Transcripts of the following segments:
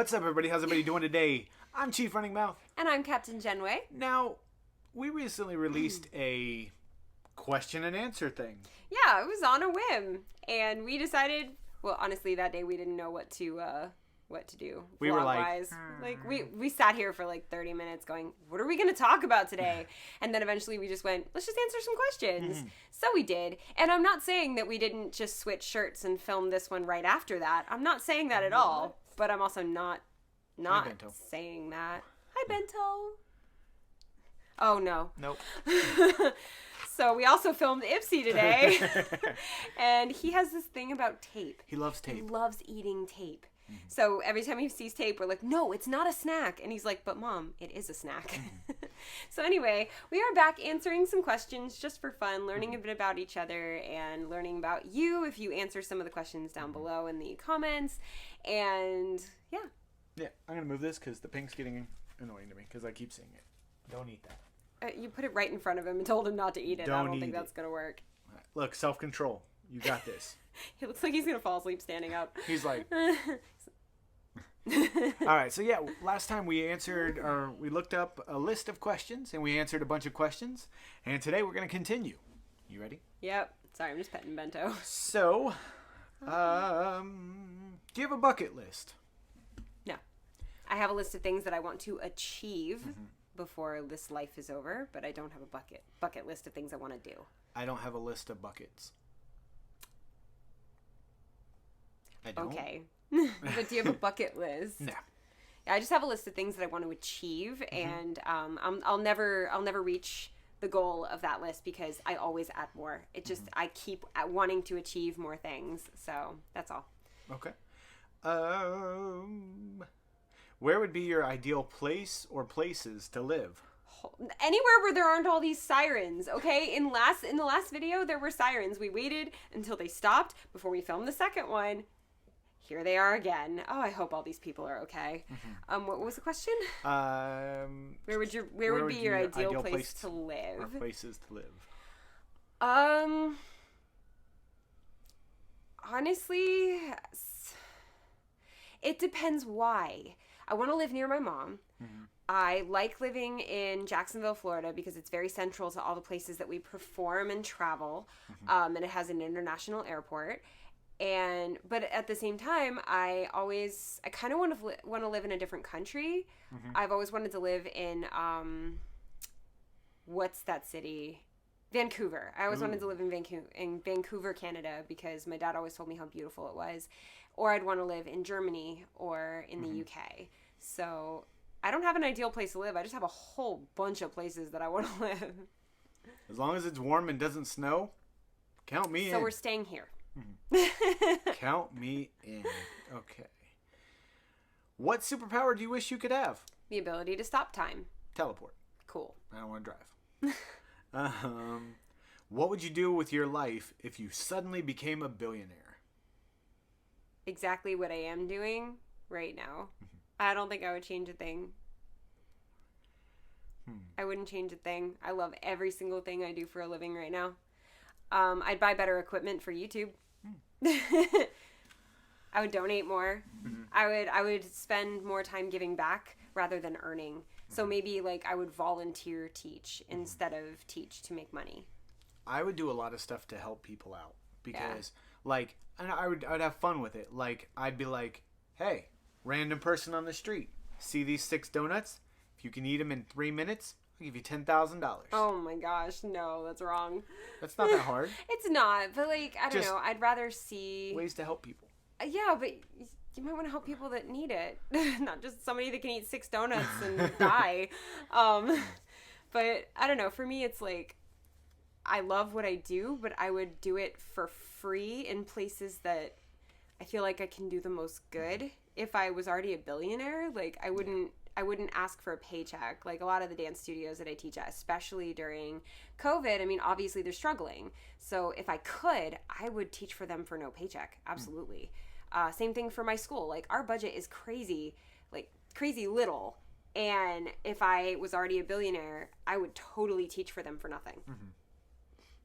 What's up, everybody? How's everybody doing today? I'm Chief Running Mouth. And I'm Captain Jenne. Now, we recently released a question and answer thing. Yeah, it was on a whim. And we decided, well, honestly, that day we didn't know what to do. We were like, we sat here for like 30 minutes going, what are we going to talk about today? And then eventually we just went, let's just answer some questions. So we did. And I'm not saying that we didn't just switch shirts and film this one right after that. I'm not saying that at all. But I'm also not saying that. Hi, Bento. Oh, no. Nope. So we also filmed Ipsy today. And he has this thing about tape. He loves tape. He loves eating tape. So every time he sees tape, we're like, no, it's not a snack. And he's like, but Mom, it is a snack. So anyway, we are back answering some questions just for fun, learning a bit about each other and learning about you if you answer some of the questions down below in the comments. And yeah. Yeah, I'm going to move this because the pink's getting annoying to me because I keep seeing it. Don't eat that. You put it right in front of him and told him not to eat it. I don't think that's going to work. Look, self-control. You got this. He looks like he's going to fall asleep standing up. He's like... All right, so yeah, last time we looked up a list of questions and we answered a bunch of questions, and today we're going to continue. You ready? Yep. Sorry, I'm just petting Bento. So, do you have a bucket list? No. I have a list of things that I want to achieve before this life is over, but I don't have a bucket list of things I want to do. I don't have a list of buckets. I don't. Okay. But do you have a bucket list? No. Yeah, I just have a list of things that I want to achieve, and I'll never reach the goal of that list because I always add more. It just I keep wanting to achieve more things, so that's all. Okay. Where would be your ideal place or places to live? Anywhere where there aren't all these sirens, okay? In the last video, there were sirens. We waited until they stopped before we filmed the second one. Here they are again. Oh, I hope all these people are okay. What was the question? Where would be your ideal place to live? Or places to live. Honestly, it depends why. I want to live near my mom. I like living in Jacksonville, Florida, because it's very central to all the places that we perform and travel, and it has an international airport. But at the same time, I kind of want to live in a different country. I've always wanted to live in what's that city? Vancouver. I always wanted to live in Vancouver, Canada, because my dad always told me how beautiful it was. Or I'd want to live in Germany or in the UK. So I don't have an ideal place to live. I just have a whole bunch of places that I want to live. As long as it's warm and doesn't snow, count me in. So we're staying here. Count me in. Okay. What superpower do you wish you could have? The ability to stop time. Teleport. Cool. I don't want to drive. What would you do with your life if you suddenly became a billionaire? Exactly what I am doing right now. I don't think I would change a thing. I wouldn't change a thing. I love every single thing I do for a living right now. I'd buy better equipment for YouTube. I would donate more. I would spend more time giving back rather than earning. So maybe like I would volunteer teach instead of teach to make money. I would do a lot of stuff to help people out because like I'd have fun with it. Like I'd be like, hey, random person on the street, see these 6 donuts? If you can eat them in 3 minutes, I'll give you $10,000. Oh my gosh, no, that's wrong. That's not that hard. It's not, but like, I don't know, I'd rather see... ways to help people. Yeah, but you might want to help people that need it. Not just somebody that can eat 6 donuts and die. But I don't know, for me it's like, I love what I do, but I would do it for free in places that I feel like I can do the most good. If I was already a billionaire, like I wouldn't ask for a paycheck. Like a lot of the dance studios that I teach at, especially during COVID, I mean, obviously they're struggling. So if I could, I would teach for them for no paycheck. Absolutely. Same thing for my school. Like our budget is crazy, like crazy little. And if I was already a billionaire, I would totally teach for them for nothing.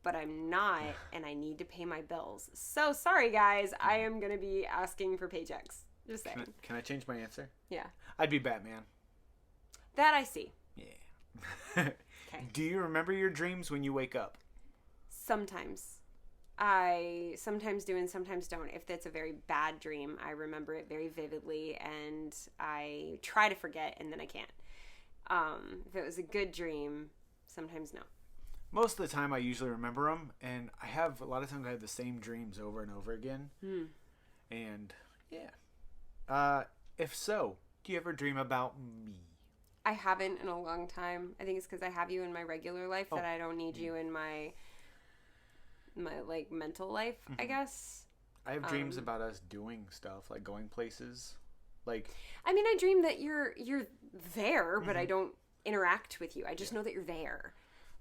But I'm not, and I need to pay my bills. So sorry, guys. I am going to be asking for paychecks. Just saying. Can I change my answer? Yeah. I'd be Batman. That I see. Yeah. Okay. Do you remember your dreams when you wake up? Sometimes. I sometimes do and sometimes don't. If it's a very bad dream, I remember it very vividly and I try to forget and then I can't. If it was a good dream, sometimes no. Most of the time I usually remember them, and a lot of times I have the same dreams over and over again. And yeah. If so, do you ever dream about me? I haven't in a long time. I think it's because I have you in my regular life that I don't need you in my like mental life, I guess. I have dreams about us doing stuff, like going places. Like, I mean, I dream that you're there, but I don't interact with you. I just know that you're there.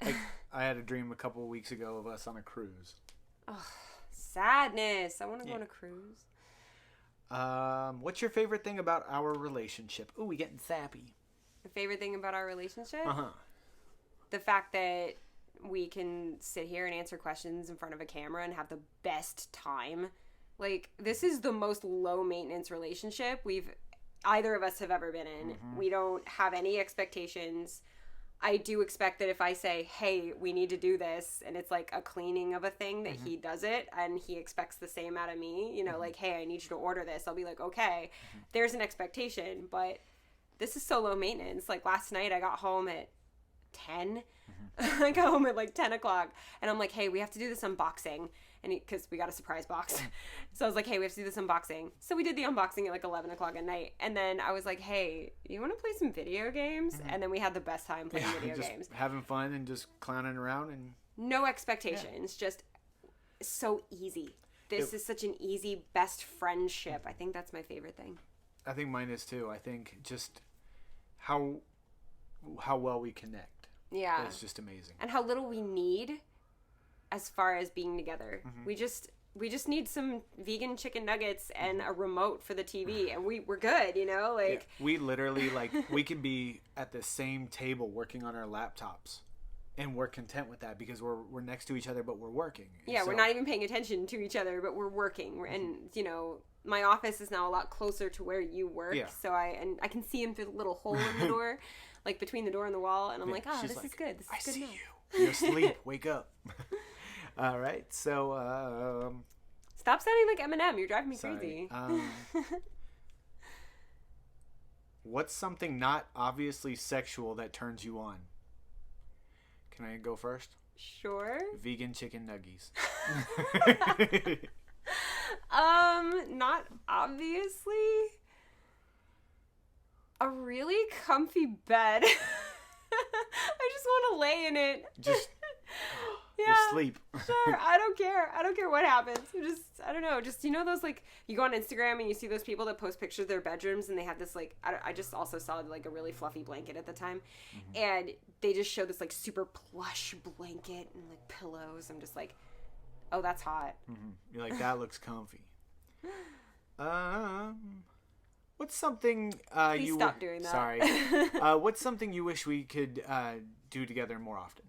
Like, I had a dream a couple of weeks ago of us on a cruise. Oh, sadness. I want to go on a cruise. What's your favorite thing about our relationship? Ooh, we getting sappy. The favorite thing about our relationship? Uh-huh. The fact that we can sit here and answer questions in front of a camera and have the best time. Like, this is the most low maintenance relationship either of us have ever been in. We don't have any expectations. I do expect that if I say, hey, we need to do this, and it's like a cleaning of a thing, that he does it, and he expects the same out of me, you know, like, hey, I need you to order this. I'll be like, okay, there's an expectation, but this is so low maintenance. Like, last night I got home at 10. I got home at like 10 o'clock, and I'm like, hey, we have to do this unboxing, and because we got a surprise box. So I was like, hey, we have to do this unboxing. So we did the unboxing at like 11 o'clock at night, and then I was like, hey, you want to play some video games? And then we had the best time playing video games. Having fun and just clowning around. And no expectations, just so easy. This is such an easy best friendship. I think that's my favorite thing. I think mine is too. I think just how well we connect. Yeah. It's just amazing. And how little we need as far as being together. We just need some vegan chicken nuggets and a remote for the TV, and we're good, you know? Like, we literally, like, we can be at the same table working on our laptops, and we're content with that because we're next to each other, but we're working. Yeah, we're not even paying attention to each other, but we're working. And, you know, my office is now a lot closer to where you work, so I can see him through the little hole in the door, like between the door and the wall, and I'm like, oh, this is good. This is good enough. You. You're asleep. Wake up. All right, so stop sounding like Eminem. You're driving me crazy. What's something not obviously sexual that turns you on? Can I go first? Sure. Vegan chicken nuggies. Not obviously. A really comfy bed. I just want to lay in it. Just sleep. Sure. I don't care. I don't care what happens. I don't know. Just, you know, those, like, you go on Instagram and you see those people that post pictures of their bedrooms and they have this, like, I just also saw, like, a really fluffy blanket at the time. And they just show this, like, super plush blanket and, like, pillows. I'm just like, oh, that's hot. You're like, that looks comfy. What's something Please stop doing that. Sorry. What's something you wish we could do together more often?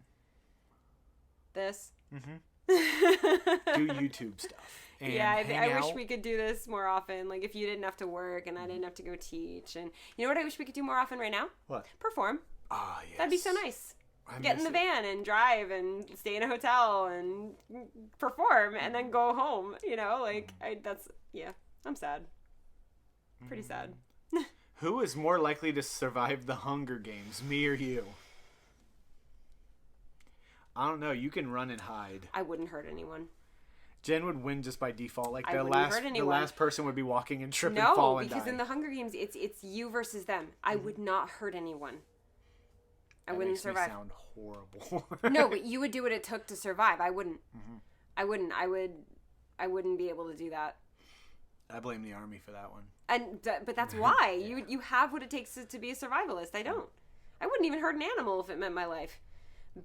This. Do YouTube stuff. And I wish we could do this more often. Like, if you didn't have to work and I didn't have to go teach. And you know what I wish we could do more often right now? What? Perform. Ah, yes. That'd be so nice. Get in the van and drive and stay in a hotel and perform and then go home. You know, like, I'm sad. Pretty sad. Who is more likely to survive the Hunger Games, me or you? I don't know. You can run and hide. I wouldn't hurt anyone. Jen would win just by default. Like, I wouldn't hurt anyone. The last person would be walking and trip and fall and die. No, because in the Hunger Games, it's you versus them. I would not hurt anyone. I wouldn't survive. That makes me sound horrible. No, but you would do what it took to survive. I wouldn't. I wouldn't. I wouldn't be able to do that. I blame the army for that one. But that's why you have what it takes to be a survivalist. I don't. I wouldn't even hurt an animal if it meant my life.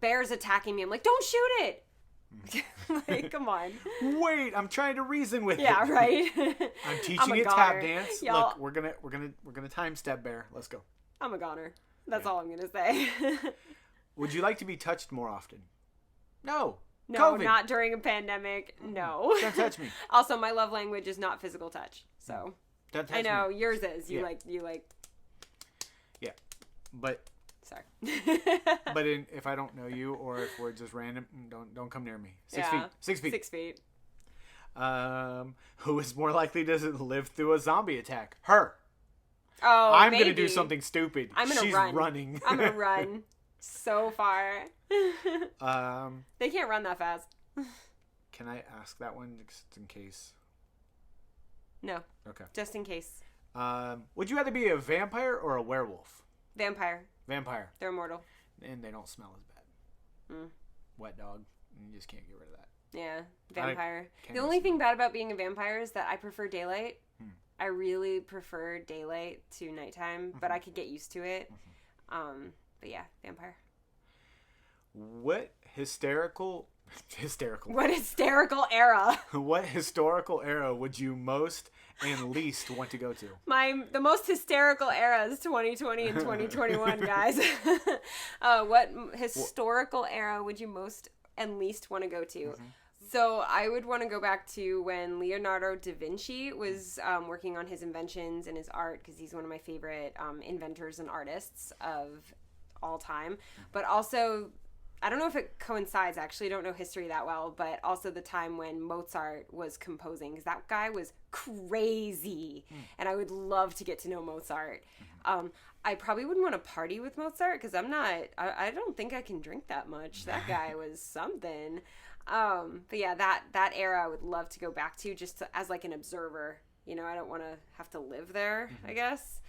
Bears attacking me. I'm like, don't shoot it. Like, come on. Wait, I'm trying to reason with it. Yeah, right. I'm teaching it tap dance. Y'all. Look, we're gonna time step bear. Let's go. I'm a goner. That's all I'm gonna say. Would you like to be touched more often? No. No, COVID. Not during a pandemic. No. Don't touch me. Also, my love language is not physical touch. So That's I know me. yours is. You Yeah. like. Yeah, but Sorry. if I don't know you or if we're just random, don't come near me. 6 Yeah. feet. 6 feet. 6 feet. Who is more likely to live through a zombie attack? Her. Oh, I'm maybe. gonna do something stupid. I'm gonna She's run. running. I'm gonna run so far. Um, They can't run that fast. can I ask that one just in case? No. Okay. Just in case. Would you rather be a vampire or a werewolf? Vampire. Vampire. They're immortal. And they don't smell as bad. Mm. Wet dog. You just can't get rid of that. Yeah, vampire. Can't The only smell. thing bad about being a vampire is that I prefer daylight. Hmm. I really prefer daylight to nighttime, but I could get used to it. But yeah, vampire. What hysterical What hysterical era. what historical era would you most and least want to go to? The most hysterical era is 2020 and 2021, guys. What historical era would you most and least want to go to? So I would want to go back to when Leonardo da Vinci was working on his inventions and his art, because he's one of my favorite inventors and artists of all time. But also, I don't know if it coincides, actually, I don't know history that well, but also the time when Mozart was composing, because that guy was crazy, and I would love to get to know Mozart. I probably wouldn't want to party with Mozart, because I don't think I can drink that much. That guy was something. But yeah, that era I would love to go back to, just as like an observer. You know, I don't want to have to live there, I guess.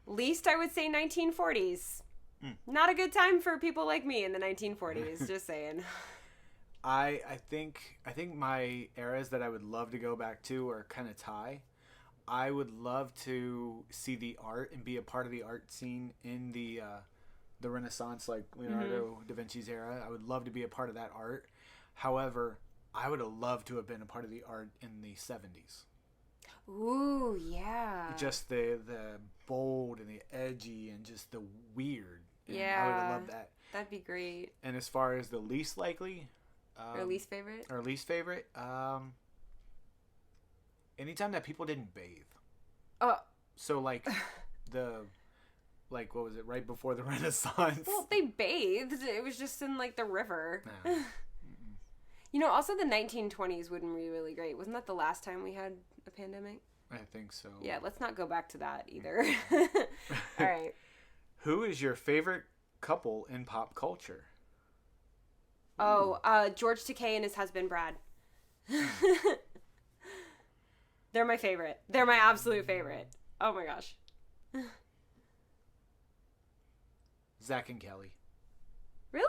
Least I would say 1940s. Not a good time for people like me in the 1940s, just saying. I think my eras that I would love to go back to are kind of tie. I would love to see the art and be a part of the art scene in the Renaissance, like Leonardo da Vinci's era. I would love to be a part of that art. However, I would have loved to have been a part of the art in the 70s. Ooh, yeah. Just the bold and the edgy and just the weird. And Yeah. I would have loved that. That'd be great. And as far as the least likely, Or least favorite? or least favorite, anytime that people didn't bathe. Oh. So like what was it, right before the Renaissance? Well, they bathed. It was just in like the river. No. You know, also the 1920s wouldn't be really great. Wasn't that the last time we had a pandemic? I think so. Yeah, let's not go back to that either. All right. Who is your favorite couple in pop culture? Oh, George Takei and his husband Brad. They're my favorite. They're my absolute favorite. Oh my gosh. Zach and Kelly. Really?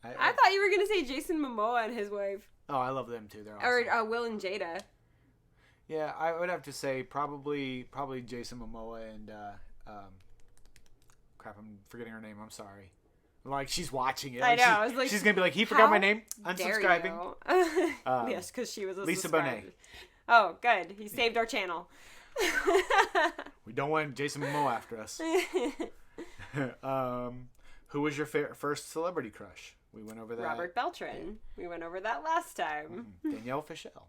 I I thought you were gonna say Jason Momoa and his wife, Oh, I love them too. They're awesome. or Will and Jada. Yeah, I would have to say probably Jason Momoa and crap, I'm forgetting her name. I'm sorry. Like, she's watching it. I Like, know. I was like, she's gonna be like, he forgot my name. dare Unsubscribing. you. Yes, because she was a Lisa subscriber. Bonet. Oh, good. He saved our channel. We don't want Jason Momoa after us. Who was your first celebrity crush? We went over that. Robert Beltran. We went over that last time. Danielle Fishel.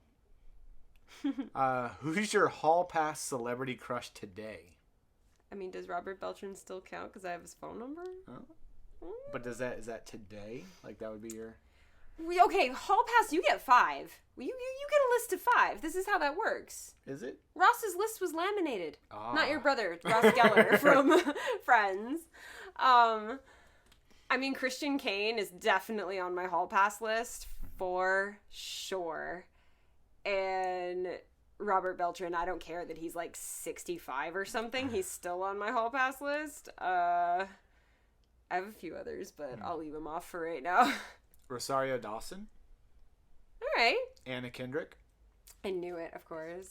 Who's your hall pass celebrity crush today? I mean, does Robert Beltran still count because I have his phone number? But is that today? Like, that would be your... Okay, hall pass, you get 5. You get a list of 5. This is how that works. Is it? Ross's list was laminated. Ah. Not your brother, Ross Geller from Friends. I mean, Christian Kane is definitely on my hall pass list for sure. And Robert Beltran, I don't care that he's like 65 or something. He's still on my hall pass list. I have a few others, but I'll leave them off for right now. Rosario Dawson. All right. Anna Kendrick. I knew it, of course.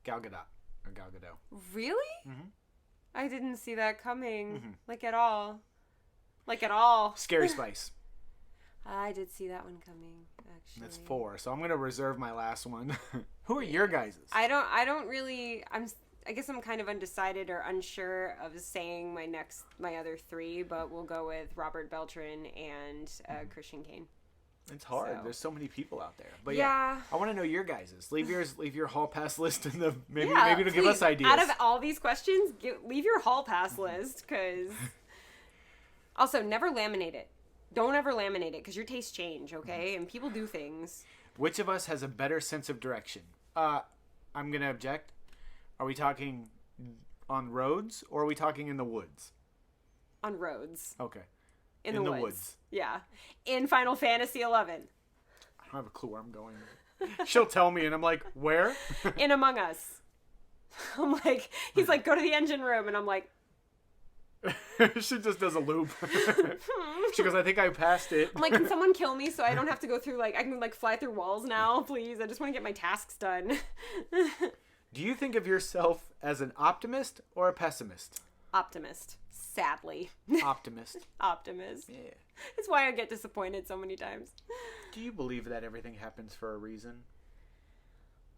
Gal Gadot. Or Gal Gadot. Really? Mm-hmm. I didn't see that coming. Like at all. Like at all. Scary Spice. I did see that one coming, actually. That's 4. So I'm going to reserve my last one. Who are your guys's? I don't really, I guess I'm kind of undecided or unsure of saying my other 3, but we'll go with Robert Beltran and Christian Kane. It's hard. So. There's so many people out there. But yeah, I want to know your guys's. Leave your hall pass list in the maybe it'll please, give us ideas. Out of all these questions, leave your hall pass list because. Also, never laminate it. Don't ever laminate it because your tastes change, okay? And people do things. Which of us has a better sense of direction? I'm gonna object. Are we talking on roads or are we talking in the woods? On roads. Okay. In the woods. woods. Yeah. In Final Fantasy XI. I don't have a clue where I'm going. She'll tell me, and I'm like, where? In Among Us. I'm like, he's like, go to the engine room, and I'm like. She just does a loop. She goes, I think I passed it. I'm like, can someone kill me so I don't have to go through, like, I can, like, fly through walls now, please? I just want to get my tasks done. Do you think of yourself as an optimist or a pessimist? Optimist. Sadly. Optimist. Optimist. Yeah. That's why I get disappointed so many times. Do you believe that everything happens for a reason?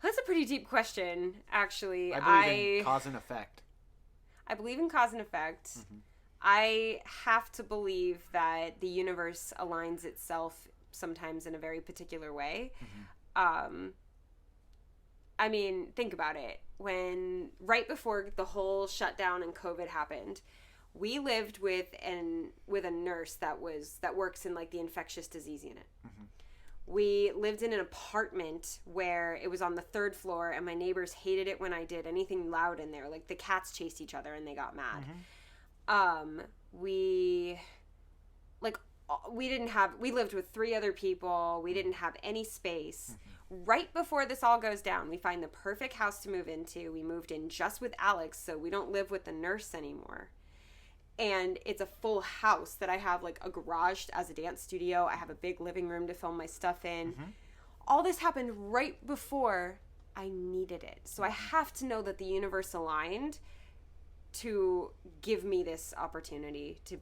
That's a pretty deep question, actually. I believe in cause and effect. I believe in cause and effect. Mm-hmm. I have to believe that the universe aligns itself sometimes in a very particular way. Mm-hmm. I mean, think about it. Right before the whole shutdown and COVID happened, we lived with a nurse that works in like the infectious disease unit. Mm-hmm. We lived in an apartment where it was on the 3rd floor, and my neighbors hated it when I did anything loud in there. Like the cats chased each other and they got mad. Mm-hmm. We lived with 3 other people. We didn't have any space. Mm-hmm. Right before this all goes down, we find the perfect house to move into. We moved in just with Alex, so we don't live with the nurse anymore. And it's a full house that I have like a garage as a dance studio. I have a big living room to film my stuff in. Mm-hmm. All this happened right before I needed it. So I have to know that the universe aligned to give me this opportunity to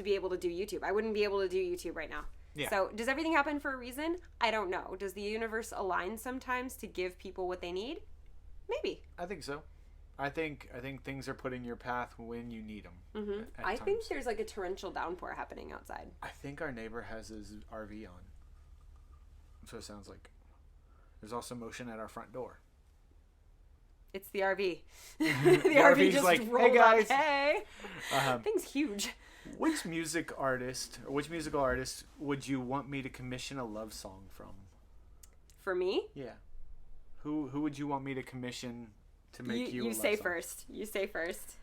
be able to do YouTube. I wouldn't be able to do YouTube right now. Yeah. So does everything happen for a reason? I don't know. Does the universe align sometimes to give people what they need? Maybe. I think so. I think things are put in your path when you need them. Mm-hmm. I think there's like a torrential downpour happening outside. I think our neighbor has his RV on. So it sounds like there's also motion at our front door. It's the RV. The RV just like, rolled hey guys. Up. Hey. Thing's huge. Which musical artist would you want me to commission a love song from? For me? Yeah. Who would you want me to commission? To make you say first. You say first.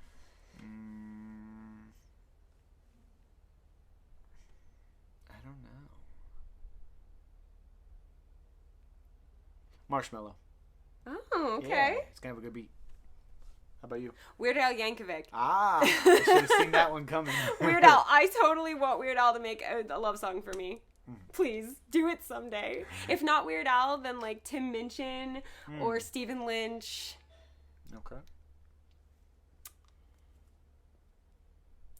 I don't know. Marshmello. Oh, okay. Yeah, it's gonna have a good beat. How about you? Weird Al Yankovic. I should have seen that one coming. Weird Al. I totally want Weird Al to make a love song for me. Please do it someday. If not Weird Al, then like Tim Minchin or Stephen Lynch. Okay.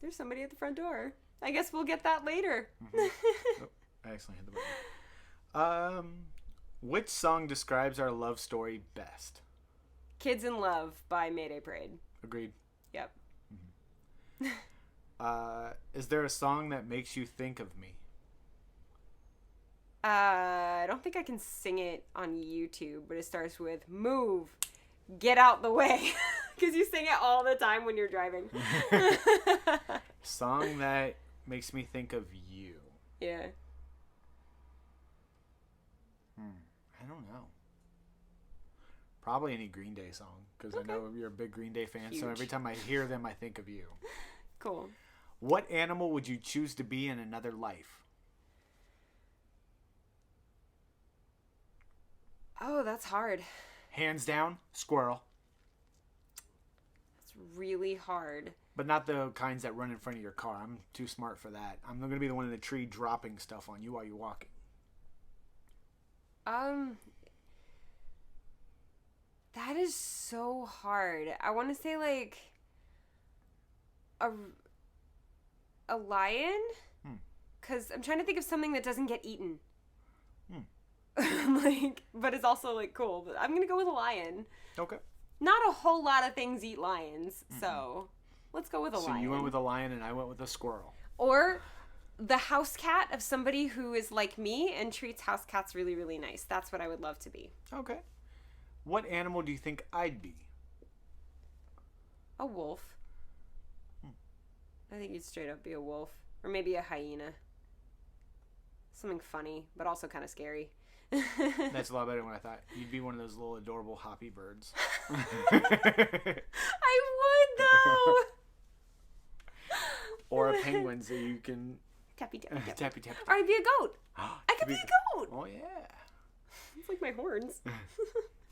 There's somebody at the front door. I guess we'll get that later. Mm-hmm. Oh, I accidentally hit the button. Which song describes our love story best? Kids in Love by Mayday Parade. Agreed. Yep. Mm-hmm. Is there a song that makes you think of me? I don't think I can sing it on YouTube, but it starts with move. Get out the way. Because you sing it all the time when you're driving. Song that makes me think of you. Yeah. I don't know. Probably any Green Day song. Because I know you're a big Green Day fan. Huge. So every time I hear them, I think of you. Cool. What animal would you choose to be in another life? Oh, that's hard. Hands down, squirrel. It's really hard. But not the kinds that run in front of your car. I'm too smart for that. I'm going to be the one in the tree dropping stuff on you while you're walking. That is so hard. I want to say like a lion? Because I'm trying to think of something that doesn't get eaten. But it's also like cool. But I'm gonna go with a lion. Okay. Not a whole lot of things eat lions, so let's go with a lion. So you went with a lion and I went with a squirrel. Or the house cat of somebody who is like me and treats house cats really, really nice. That's what I would love to be. Okay. What animal do you think I'd be? A wolf. I think you'd straight up be a wolf. Or maybe a hyena. Something funny, but also kind of scary. That's a lot better than what I thought. You'd be one of those little adorable hoppy birds. I would, though. Or a penguin so you can... Tappy, tappy, tappy. Tappy, tappy. Or I'd be a goat. I could be a goat. Oh, yeah. It's like my horns.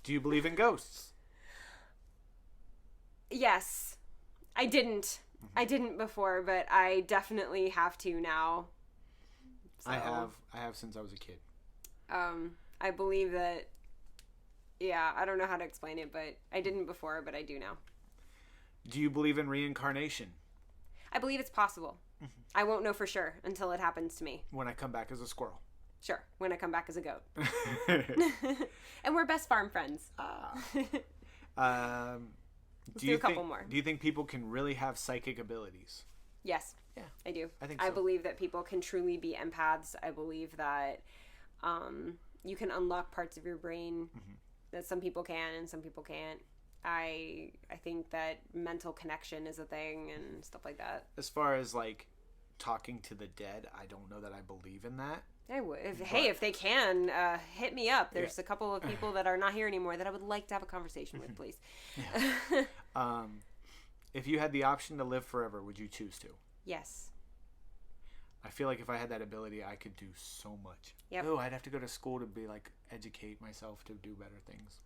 Do you believe in ghosts? Yes. I didn't. I didn't before, but I definitely have to now. So, I have since I was a kid. I believe that, yeah, I don't know how to explain it, but I didn't before, but I do now. Do you believe in reincarnation? I believe it's possible. I won't know for sure until it happens to me. When I come back as a squirrel. Sure, when I come back as a goat. And we're best farm friends. Do do a couple more. Do you think people can really have psychic abilities? Yes. Yeah. I do. I think so. I believe that people can truly be empaths. I believe that you can unlock parts of your brain that some people can and some people can't. I think that mental connection is a thing and stuff like that. As far as like talking to the dead, I don't know that I believe in that. I would. If they can, hit me up. There's a couple of people that are not here anymore that I would like to have a conversation with, please. If you had the option to live forever, would you choose to? Yes. I feel like if I had that ability, I could do so much. Yep. Oh, I'd have to go to school to be like educate myself to do better things.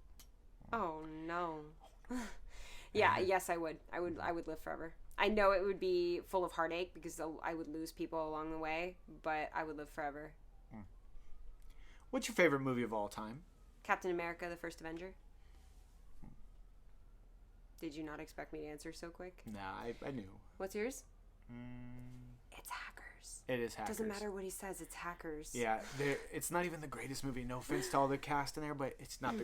Oh no. Yeah. Yes, I would. I would live forever. I know it would be full of heartache because I would lose people along the way, but I would live forever. What's your favorite movie of all time? Captain America: The First Avenger. Did you not expect me to answer so quick? Nah, I knew. What's yours? It's Hackers. It is Hackers. Doesn't matter what he says, it's Hackers. Yeah, it's not even the greatest movie. No offense to all the cast in there, but it's not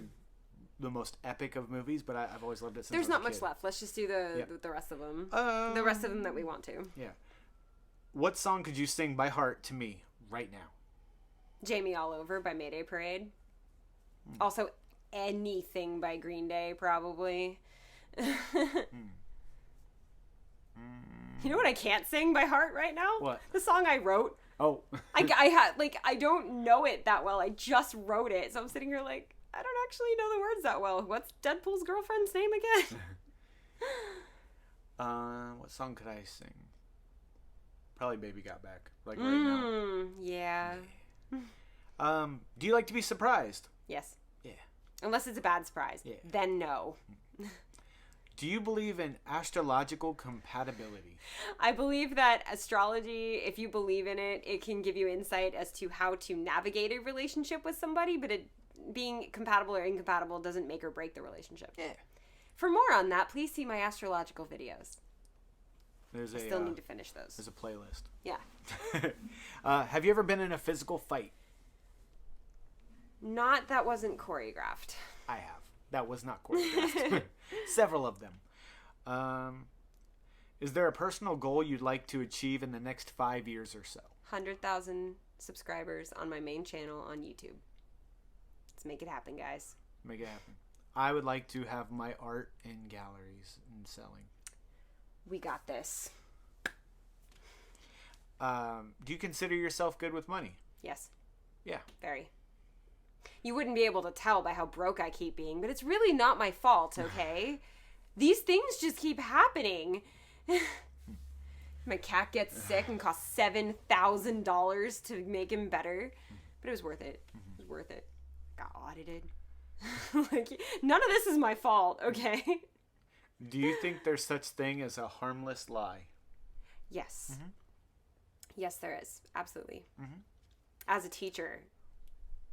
the most epic of movies. But I've always loved it since There's I was not a much kid. left. Let's just do the rest of them. The rest of them that we want to. Yeah. What song could you sing by heart to me right now? Jamie All Over by Mayday Parade. Also, anything by Green Day, probably. You know what I can't sing by heart right now? What? The song I wrote. Oh. I don't know it that well. I just wrote it. So I'm sitting here like, I don't actually know the words that well. What's Deadpool's girlfriend's name again? What song could I sing? Probably Baby Got Back. Like right now. Yeah. Do you like to be surprised? Yes. Yeah. Unless it's a bad surprise. Yeah. Then no. Do you believe in astrological compatibility? I believe that astrology, if you believe in it, it can give you insight as to how to navigate a relationship with somebody, but it being compatible or incompatible doesn't make or break the relationship. Yeah. For more on that, please see my astrological videos. I still need to finish those. There's a playlist. Yeah. Have you ever been in a physical fight? Not that wasn't choreographed. I have. That was not choreographed. Several of them. Is there a personal goal you'd like to achieve in the next 5 years or so? 100,000 subscribers on my main channel on YouTube. Let's make it happen, guys. Make it happen. I would like to have my art in galleries and selling. We got this. Do you consider yourself good with money? Yes. Yeah. Very. You wouldn't be able to tell by how broke I keep being, but it's really not my fault, okay? These things just keep happening. My cat gets sick and costs $7,000 to make him better, but it was worth it. It was worth it. Got audited. Like, none of this is my fault, okay? Do you think there's such thing as a harmless lie? Yes. Yes, there is. Absolutely. Mm-hmm. As a teacher,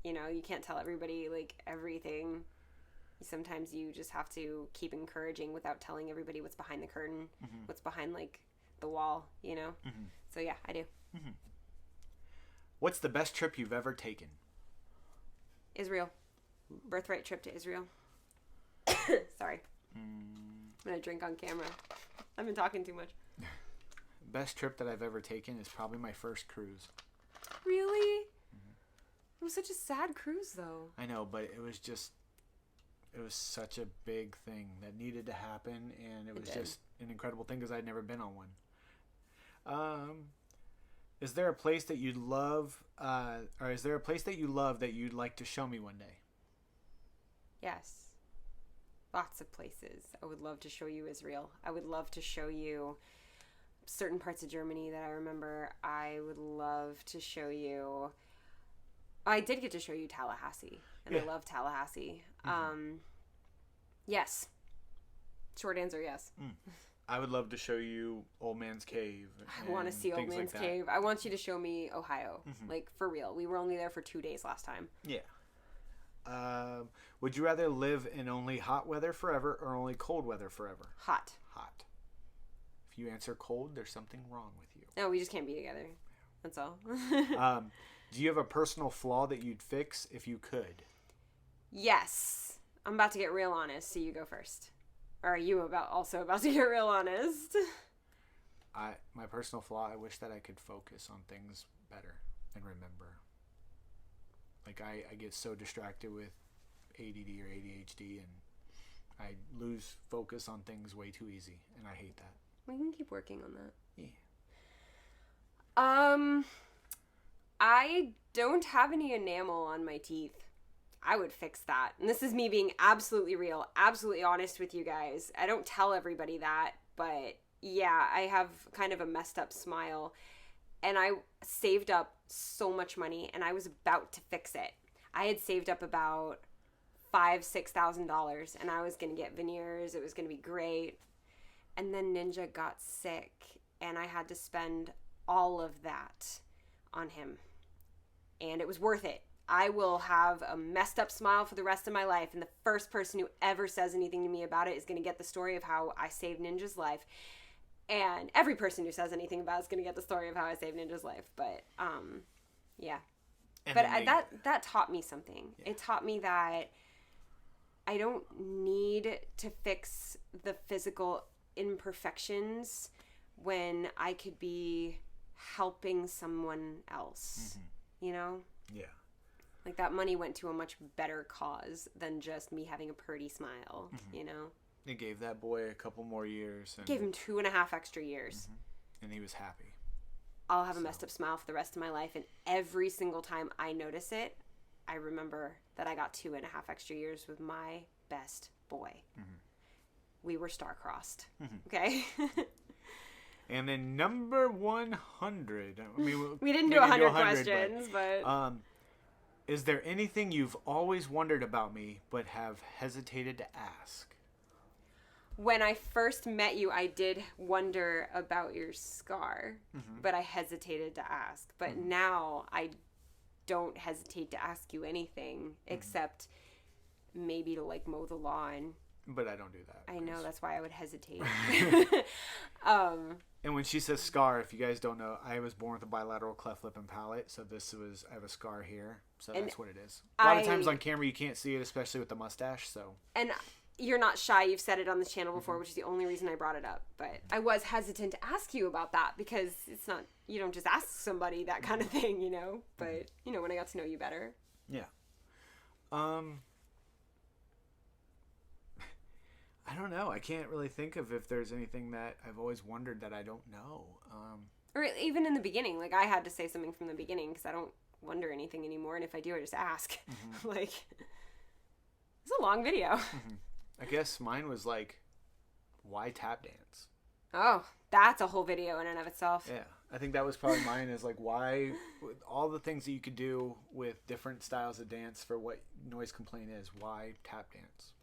you know, you can't tell everybody, like, everything. Sometimes you just have to keep encouraging without telling everybody what's behind the curtain, what's behind, like, the wall, you know? So, yeah, I do. What's the best trip you've ever taken? Israel. Birthright trip to Israel. Sorry. I'm going to drink on camera. I've been talking too much. Best trip that I've ever taken is probably my first cruise. Really? It was such a sad cruise, though. I know, but it was such a big thing that needed to happen, and it was just an incredible thing because I'd never been on one. Is there a place that you'd love, or is there a place that you love that you'd like to show me one day? Yes. Lots of places. I would love to show you Israel. I would love to show you certain parts of Germany that I remember. I would love to show you... I did get to show you Tallahassee, and I love Tallahassee. Yes. Short answer, yes. I would love to show you Old Man's Cave. I want to see Old Man's Cave. I want you to show me Ohio. Like, for real. We were only there for 2 days last time. Yeah. Would you rather live in only hot weather forever or only cold weather forever? Hot. Hot. If you answer cold, there's something wrong with you. No, we just can't be together. That's all. Do you have a personal flaw that you'd fix if you could? Yes. I'm about to get real honest, so you go first. Or are you also about to get real honest? My personal flaw, I wish that I could focus on things better and remember. Like, I get so distracted with ADD or ADHD, and I lose focus on things way too easy, and I hate that. We can keep working on that. Yeah. I don't have any enamel on my teeth. I would fix that. And this is me being absolutely real, absolutely honest with you guys. I don't tell everybody that, but yeah, I have kind of a messed up smile. And I saved up so much money, and I was about to fix it. I had saved up about $5,000-$6,000, and I was going to get veneers. It was going to be great. And then Ninja got sick, and I had to spend all of that on him. And it was worth it. I will have a messed up smile for the rest of my life, and the first person who ever says anything to me about it is going to get the story of how I saved Ninja's life. And every person who says anything about it is going to get the story of how I saved Ninja's life. But, yeah. And but that taught me something. Yeah. It taught me that I don't need to fix the physical imperfections when I could be helping someone else, you know? Yeah. Like, that money went to a much better cause than just me having a pretty smile, you know? It gave that boy a couple more years. And gave him 2.5 extra years. And he was happy. I'll have a messed up smile for the rest of my life, and every single time I notice it, I remember that I got 2.5 extra years with my best boy. We were star-crossed. Okay? And then number 100. I mean, we didn't do 100 questions, but... is there anything you've always wondered about me but have hesitated to ask? When I first met you, I did wonder about your scar, but I hesitated to ask. But now I don't hesitate to ask you anything except maybe to, like, mow the lawn. But I don't do that. I know, that's why I would hesitate. And when she says scar, if you guys don't know, I was born with a bilateral cleft lip and palate, so I have a scar here, so that's what it is. A lot of times on camera you can't see it, especially with the mustache, so. And you're not shy, you've said it on this channel before, which is the only reason I brought it up, but I was hesitant to ask you about that, because it's not, you don't just ask somebody that kind of thing, you know, but, you know, when I got to know you better. Yeah. I don't know. I can't really think of if there's anything that I've always wondered that I don't know. Or even in the beginning, like, I had to say something from the beginning because I don't wonder anything anymore, and if I do, I just ask. Like, it's a long video. I guess mine was like, why tap dance? Oh, that's a whole video in and of itself. Yeah, I think that was probably mine, is like, why, with all the things that you could do with different styles of dance for what noise complaint is, why tap dance?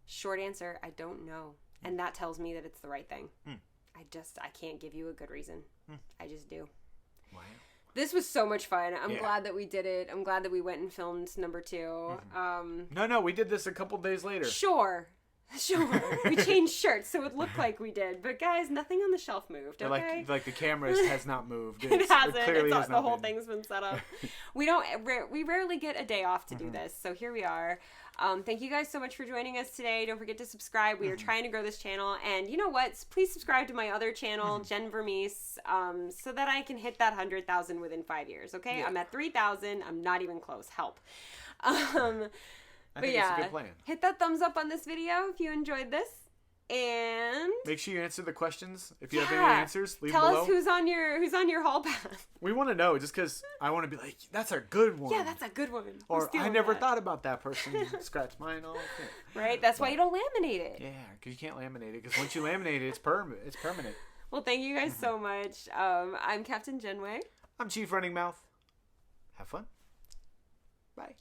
Short answer, I don't know. And that tells me that it's the right thing. I can't give you a good reason. I just do. Wow. This was so much fun. I'm glad that we did it. I'm glad that we went and filmed number 2. No, we did this a couple days later. Sure. Sure. We changed shirts so it looked like we did. But guys, nothing on the shelf moved, okay? Like the camera has not moved. It hasn't. It clearly has the not whole been. thing's been set up. We rarely get a day off to do this. So here we are. Thank you guys so much for joining us today. Don't forget to subscribe. We are trying to grow this channel. And you know what? Please subscribe to my other channel, Jen Vermees, so that I can hit that 100,000 within 5 years, okay? Yeah. I'm at 3,000. I'm not even close. Help. I think it's a good plan. Hit that thumbs up on this video if you enjoyed this. And make sure you answer the questions. If you have any answers, leave them below. Tell us who's on your hall pass. We want to know, just because I want to be like, that's a good one. Yeah, that's a good one. Or I never thought about that person. Scratch mine all. Right. That's why you don't laminate it. Yeah, because you can't laminate it. Because once you laminate it, it's permanent. Well, thank you guys so much. I'm Captain Jenne. I'm Chief Running Mouth. Have fun. Bye.